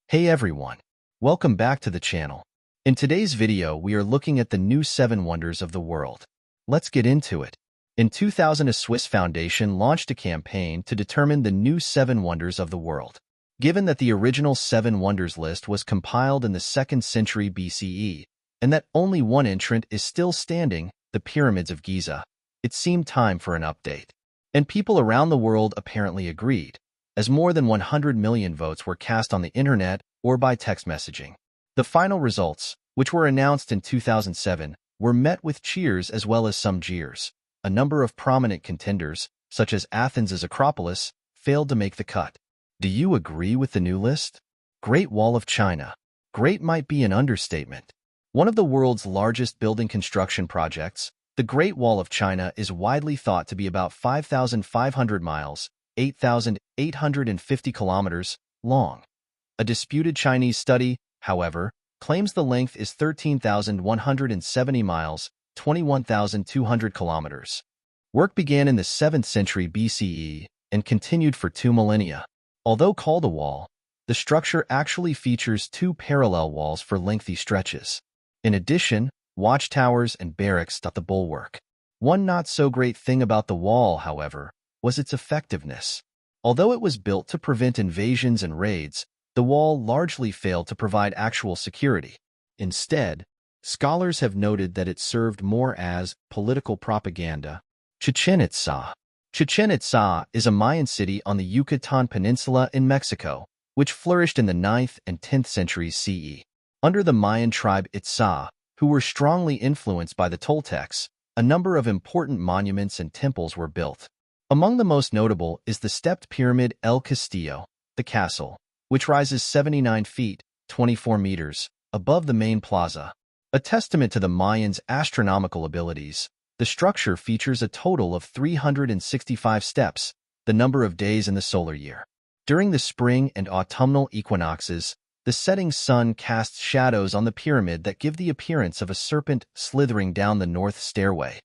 Hey everyone, welcome back to the channel. In today's video, we are looking at the new 7 wonders of the world. Let's get into it. In 2000, a Swiss foundation launched a campaign to determine the new 7 wonders of the world. Given that the original 7 wonders list was compiled in the 2nd century BCE, and that only one entrant is still standing, the Pyramids of Giza, it seemed time for an update. And people around the world apparently agreed, as more than 100 million votes were cast on the internet or by text messaging. The final results, which were announced in 2007, were met with cheers as well as some jeers. A number of prominent contenders, such as Athens' Acropolis, failed to make the cut. Do you agree with the new list? Great Wall of China. Great might be an understatement. One of the world's largest building construction projects, the Great Wall of China is widely thought to be about 5,500 miles, 8,850 kilometers, long. A disputed Chinese study, however, claims the length is 13,170 miles, 21,200 kilometers. Work began in the 7th century BCE and continued for 2 millennia. Although called a wall, the structure actually features 2 parallel walls for lengthy stretches. In addition, watchtowers and barracks dot the bulwark. One not-so-great thing about the wall, however, was its effectiveness. Although it was built to prevent invasions and raids, the wall largely failed to provide actual security. Instead, scholars have noted that it served more as political propaganda. Chichén Itzá. Chichén Itzá is a Mayan city on the Yucatan Peninsula in Mexico, which flourished in the 9th and 10th centuries CE. Under the Mayan tribe Itzá, who were strongly influenced by the Toltecs, a number of important monuments and temples were built. Among the most notable is the stepped pyramid El Castillo, the castle, which rises 79 feet, 24 meters, above the main plaza. A testament to the Mayans' astronomical abilities, the structure features a total of 365 steps, the number of days in the solar year. During the spring and autumnal equinoxes, the setting sun casts shadows on the pyramid that give the appearance of a serpent slithering down the north stairway.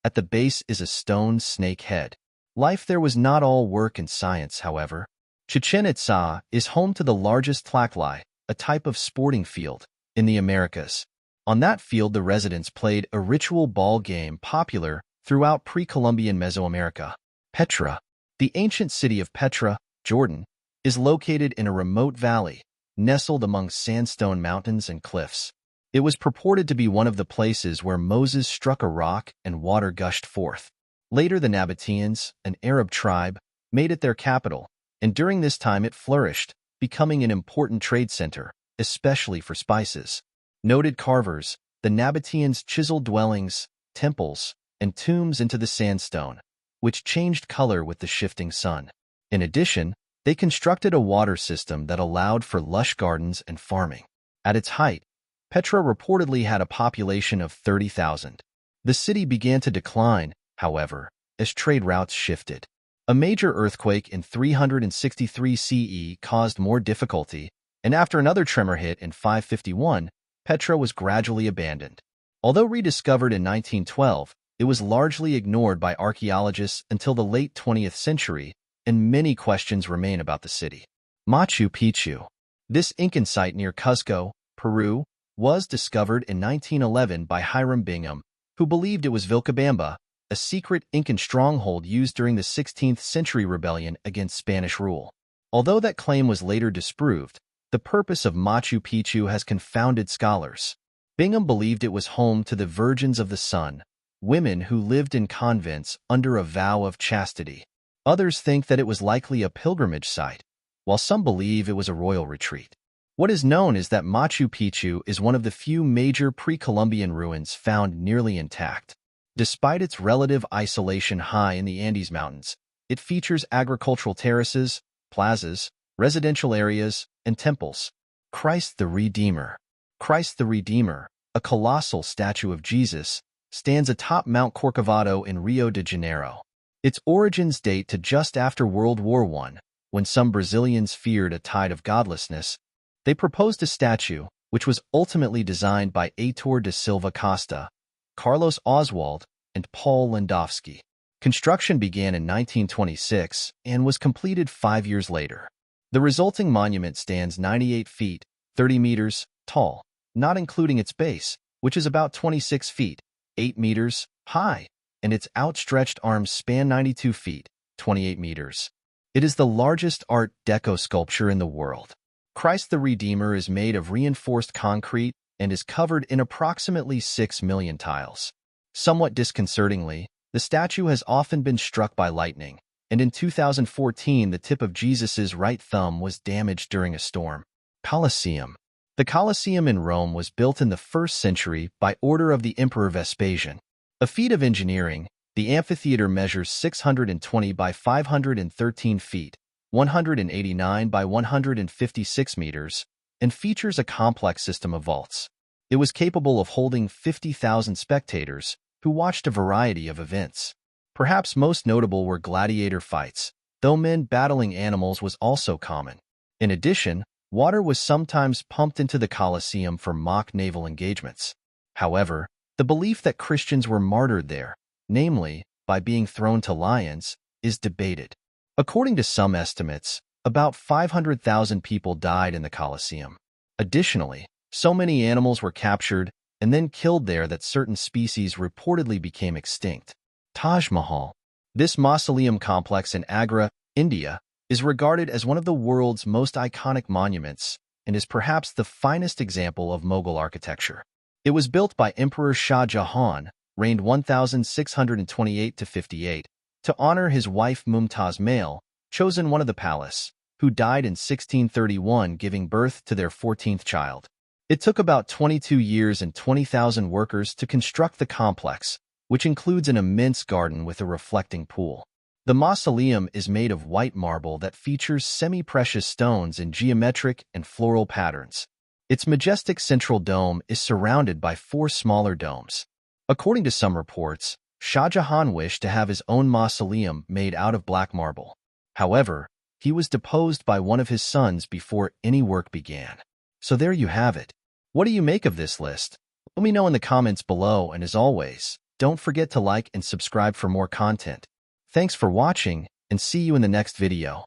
At the base is a stone snake head. Life there was not all work and science, however. Chichén Itzá is home to the largest tlachtli, a type of sporting field, in the Americas. On that field, the residents played a ritual ball game popular throughout pre-Columbian Mesoamerica. Petra. The ancient city of Petra, Jordan, is located in a remote valley, nestled among sandstone mountains and cliffs. It was purported to be one of the places where Moses struck a rock and water gushed forth. Later, the Nabateans, an Arab tribe, made it their capital, and during this time it flourished, becoming an important trade center, especially for spices. Noted carvers, the Nabateans chiseled dwellings, temples, and tombs into the sandstone, which changed color with the shifting sun. In addition, they constructed a water system that allowed for lush gardens and farming. At its height, Petra reportedly had a population of 30,000. The city began to decline, however, as trade routes shifted. A major earthquake in 363 CE caused more difficulty, and after another tremor hit in 551, Petra was gradually abandoned. Although rediscovered in 1912, it was largely ignored by archaeologists until the late 20th century, and many questions remain about the city. Machu Picchu. This Incan site near Cuzco, Peru, was discovered in 1911 by Hiram Bingham, who believed it was Vilcabamba, a secret Incan stronghold used during the 16th century rebellion against Spanish rule. Although that claim was later disproved, the purpose of Machu Picchu has confounded scholars. Bingham believed it was home to the Virgins of the Sun, women who lived in convents under a vow of chastity. Others think that it was likely a pilgrimage site, while some believe it was a royal retreat. What is known is that Machu Picchu is one of the few major pre-Columbian ruins found nearly intact. Despite its relative isolation high in the Andes Mountains, it features agricultural terraces, plazas, residential areas, and temples. Christ the Redeemer. Christ the Redeemer, a colossal statue of Jesus, stands atop Mount Corcovado in Rio de Janeiro. Its origins date to just after World War I, when some Brazilians feared a tide of godlessness. They proposed a statue, which was ultimately designed by Heitor da Silva Costa, Carlos Oswald, and Paul Landowski. Construction began in 1926 and was completed 5 years later. The resulting monument stands 98 feet, 30 meters, tall, not including its base, which is about 26 feet, 8 meters, high, and its outstretched arms span 92 feet, 28 meters. It is the largest Art Deco sculpture in the world. Christ the Redeemer is made of reinforced concrete and is covered in approximately 6 million tiles. Somewhat disconcertingly, the statue has often been struck by lightning, and in 2014 the tip of Jesus's right thumb was damaged during a storm. Colosseum. The Colosseum in Rome was built in the 1st century by order of the Emperor Vespasian. A feat of engineering, the amphitheater measures 620 by 513 feet, 189 by 156 meters, and features a complex system of vaults. It was capable of holding 50,000 spectators, who watched a variety of events. Perhaps most notable were gladiator fights, though men battling animals was also common. In addition, water was sometimes pumped into the Colosseum for mock naval engagements. However, the belief that Christians were martyred there, namely, by being thrown to lions, is debated. According to some estimates, about 500,000 people died in the Colosseum. Additionally, so many animals were captured and then killed there that certain species reportedly became extinct. Taj Mahal. This mausoleum complex in Agra, India, is regarded as one of the world's most iconic monuments and is perhaps the finest example of Mughal architecture. It was built by Emperor Shah Jahan, reigned 1628–58, to honor his wife Mumtaz Mahal, chosen one of the palace, who died in 1631 giving birth to their 14th child. It took about 22 years and 20,000 workers to construct the complex, which includes an immense garden with a reflecting pool. The mausoleum is made of white marble that features semi-precious stones in geometric and floral patterns. Its majestic central dome is surrounded by 4 smaller domes. According to some reports, Shah Jahan wished to have his own mausoleum made out of black marble. However, he was deposed by one of his sons before any work began. So there you have it. What do you make of this list? Let me know in the comments below, and as always, don't forget to like and subscribe for more content. Thanks for watching, and see you in the next video.